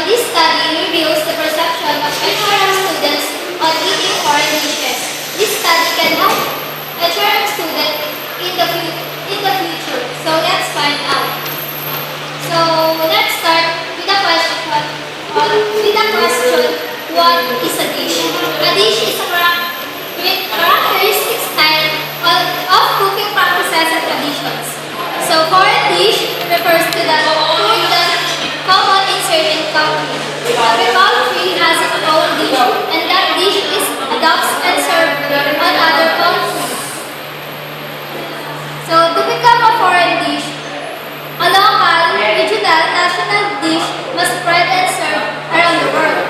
This study reveals the perception of HRM students on eating foreign dishes. This study can help HRM students in the future. So let's find out. So let's start with the question. What is a dish? A dish is a characteristic style of cooking practices and traditions. So foreign dish refers to the food that common in certain countries. Every country has its own dish, and that dish is adopted and served on other countries. So to become a foreign dish, a local, regional, national dish must spread and serve around the world.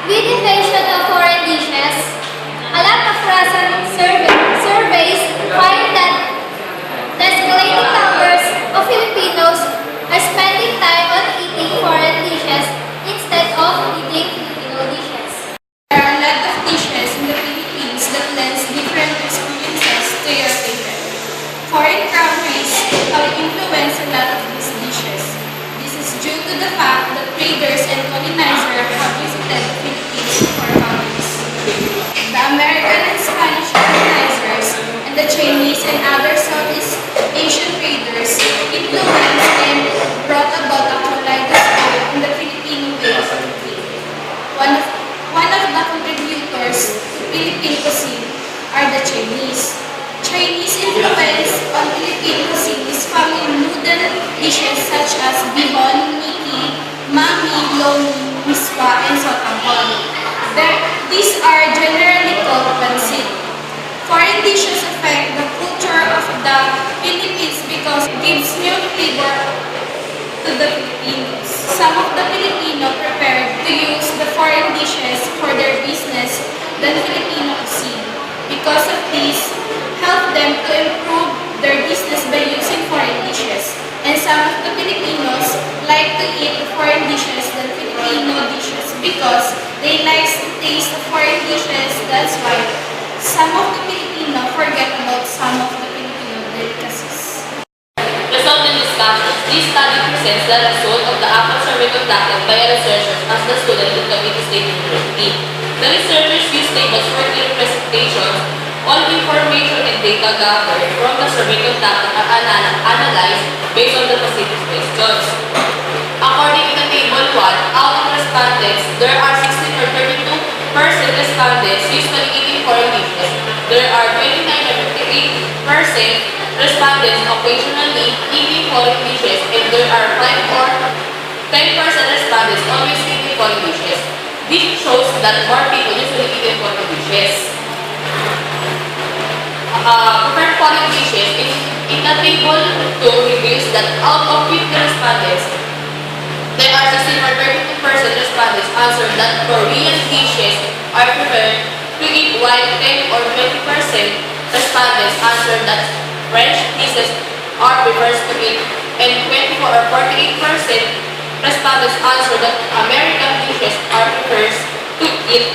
With the invention of foreign dishes, a lot of recent surveys find that the escalating numbers of Filipinos are spending time on eating foreign dishes instead of eating Filipino dishes. There are a lot of dishes in the Philippines that lends different experiences to your favorite. Foreign countries have influenced a lot of these dishes. This is due to the fact that traders and colonizers have visited the Philippines for countries. The American and Spanish colonizers and the Chinese and other Southeast Asian traders influenced and brought about a kaleidoscope in the Filipino way of cooking. One of the contributors to Philippine cuisine are the Chinese. Chinese influence on Philippine cuisine is found in noodle dishes such as bihon, miki, mami, lomi, miswa, and sotanghon. These are generally called pancit. Foreign dishes affect the culture of the Philippines because it gives new flavor to the Filipinos. Some of the Filipino prefer to use the foreign dishes for their business than Filipino cuisine. Because of this, help them to improve their business by using foreign dishes. And some of the Filipinos like to eat foreign dishes than Filipino dishes because they like to taste the foreign dishes. That's why some of the Filipino forget about some of the Filipino delicacies. Result in discussion. This study presents the result of the actual survey conducted by a researcher as the student in Cavite State University. The researchers used tables for clear presentations. All information and data gathered from the survey conducted are analyzed based on the specific questions. According to table 1, out of respondents, there are 16 or 32% respondents usually eating foreign dishes. There are 29 or 58% respondents occasionally eating foreign dishes, and there are 5 or 10% respondents always eating foreign dishes. This shows that more people usually eat foreign dishes. Preferred foreign dishes in the table 2 reveals that out of 50 respondents, there are 16 or 32% respondents answered that Korean dishes are preferred to eat, while 10 or 20% respondents answered that French dishes are preferred to eat, and 24 or 48% respondents answered that American dishes are preferred to eat.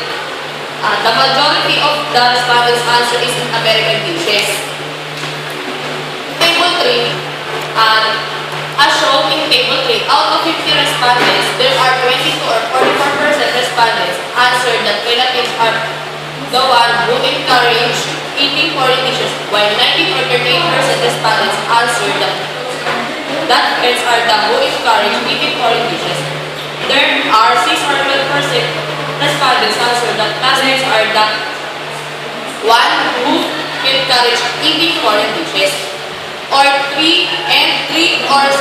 The majority of the respondents' answer is in American dishes. Table 3, as shown in Table 3, out of 50 respondents, there are 22 or 44% respondents answered that relatives are the one who encourage eating foreign dishes, while 19 or 38% respondents answered that parents are the who encourage eating foreign dishes. There are 6 or 12% respondents answered that classmates are the one who encourage eating foreign dishes. Or 3 or 6%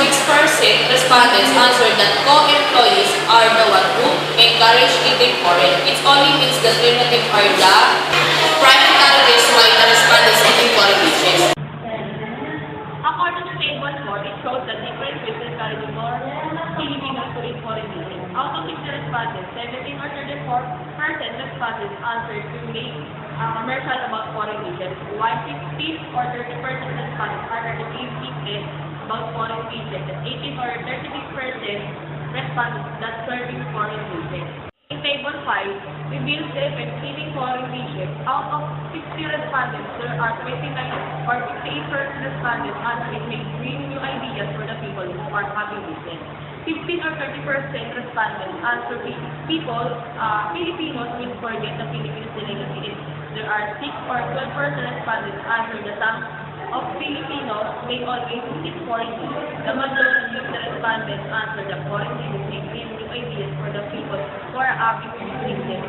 respondents answered that co-employees are the one who encourage eating foreign. It only means that relatives are the primary reasons why the respondents eating foreign dishes. According to Table 4, it shows that different ways encourage more Filipinos to eat foreign dishes. Out of 60 respondents, 17 or 34% respondents answered to make commercial about foreign dishes, while 50 or 30% respondents are educated about foreign dishes, and 18 or 36% respondents that serving foreign dishes. In Table 5, 5 reveals the effect eating foreign dishes. Out of 60 respondents, there are 29 or 58% respondents answer it may bring new ideas for the people who are having listened. 15 or 30% respondents answer Filipinos will forget the Philippines delicacy. There are 6 or 12% respondents answer the tongue of Filipinos may always eat foreign dishes. The majority of the respondents answer the foreign dishes may bring new ideas for the people who are having listened.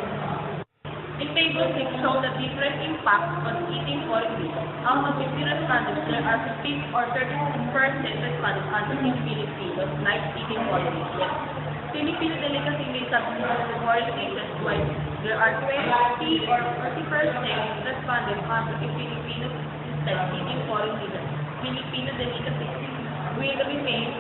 In table 6 show the different impacts on eating foreign dishes. Out of 50 respondents, there are 15 or 30% respondents answer in Filipinos like eating foreign dishes. Filipino delicacy may substitute the foreign dishes while there are 20 or 40% respondents answer in Filipinos instead eating foreign dishes. Filipino delicacy will remain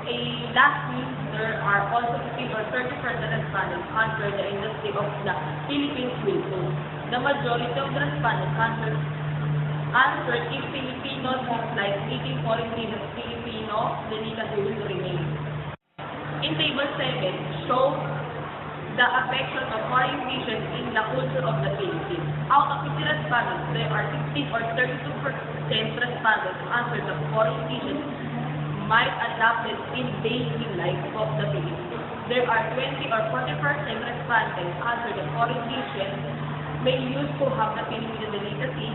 a last meal. There are also 15 or 30% respondents answer the industry of the Philippines will food. The majority of the respondents answered if Filipinos dislike eating foreign dishes, Filipino delicacy will remain. In table 7, show the affection of foreign dishes in the culture of the Philippines. Out of 50 respondents, there are 16 or 32% respondents answer the foreign dishes might adapt it in daily life of the Philippines. There are 20 or 40% respondents answer the foreign dishes may use to have the Filipino delicacy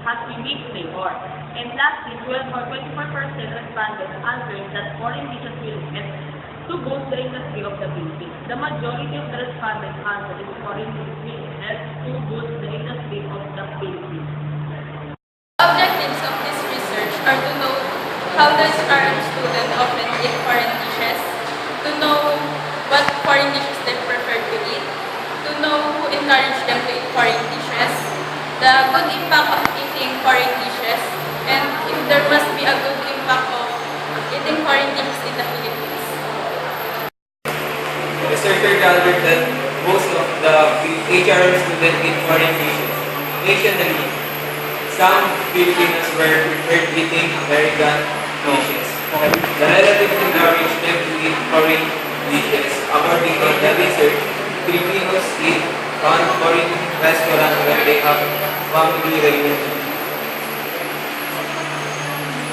has unique flavor. And lastly, 12 or 24% respondents answer that foreign dishes will help to boost the industry of the Philippines. The majority of the respondents answer that foreign dishes will help to boost the industry of the Philippines. Objectives of this research are to know how does our student often eat foreign dishes, to know what foreign dishes they prefer to eat, to know who encouraged them to eat foreign dishes, the good impact of eating foreign dishes, and if there must be a good impact of eating foreign dishes in the Philippines. The researcher gathered that most of the HRM students eat foreign dishes. Additionally, some Filipinos were preferred eating American dishes. The relatives encouraged them to eat foreign dishes. According to the research, Filipinos eat on foreign restaurants when they have family reunion.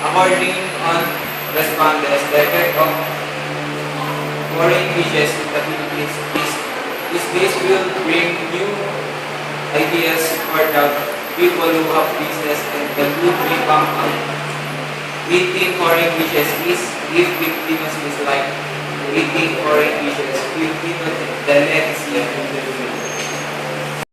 According on respondents, the effect of foreign dishes in the Philippines is this will bring new ideas for the people who have business and the good revamp on eating foreign dishes is if Filipinos dislike eating foreign dishes, Filipino delicacy